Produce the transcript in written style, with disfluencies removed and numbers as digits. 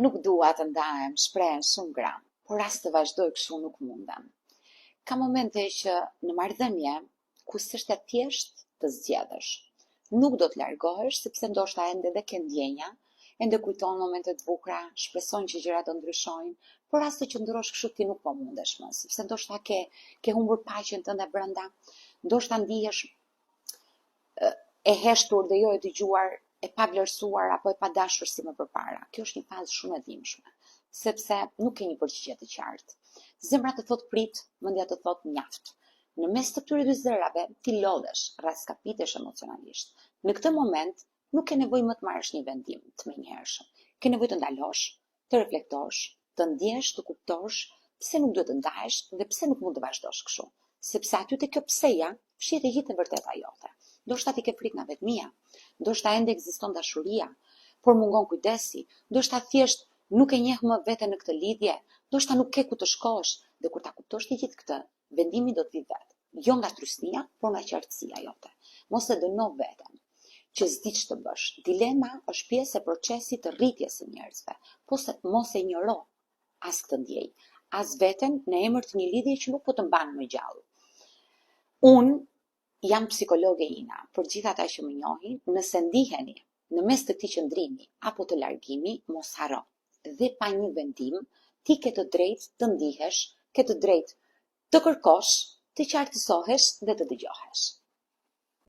Nuk dua të ndahem, shprehen shumë gram, por as të vazhdoj kështu nuk mundem. Ka momente që në marrëdhënie, ku s'është e thjesht të zgjedhësh. Nuk do të largohesh sepse ndoshta ende dhe ke ndjenja, ende kujton momente të bukura, shpresojnë që gjërat do ndryshojnë, por as të qëndrosh kështu ti nuk po mundesh më, sepse ndoshta ke humbur paqen tënde brenda, ndoshta ndihesh e heshtur dhe jo e dëgjuar, e pa vlerësuar apo e pa dashur si më përpara. Kjo është një fazë shumë e dhimbshme, sepse nuk ke një përgjigje të qartë. Zemra të thot prit, mendja të thot mjaft. Në mes të këtyre dy zërave ti lodhesh, raskapitesh emocionalisht. Në këtë moment nuk ke nevojë më të marrësh një vendim të menjëhershëm. Ke nevojë të ndalosh, të reflektosh, të ndjesh, të kuptosh pse nuk duhet të ndahesh dhe pse nuk mund të vazhdosh kështu. Sepse aty te kjo pseja fshihet e gjithë e vërteta jote. Ndoshta ti ke frikë nga vetmia, ndoshta ende ekziston dashuria, por mungon kujdesi, ndoshta thjesht nuk e njeh më veten në këtë lidhje, ndoshta nuk ke ku të shkosh, dhe kur ta kuptosh të gjithë këtë, vendimi do të vi vetë. Jo nga trysnia, por nga qartësia jote. Mos e dëno veten që s'di ç'të bësh. Dilema është pjesë e procesit të rritjes së njerëzve. Mos e injoro as këtë ndjej, as veten në emër të një lidhje që nuk po të mban më gjallë. Unë jam psikologe ina, për gjithë ata që më njohin, nëse ndiheni në mes të këtij qëndrimi apo të largimi, mos harro. Dhe pa një vendim, ti ke të drejtë të ndihesh, ke të drejtë të kërkosh, të qartësohesh dhe të dëgjohesh.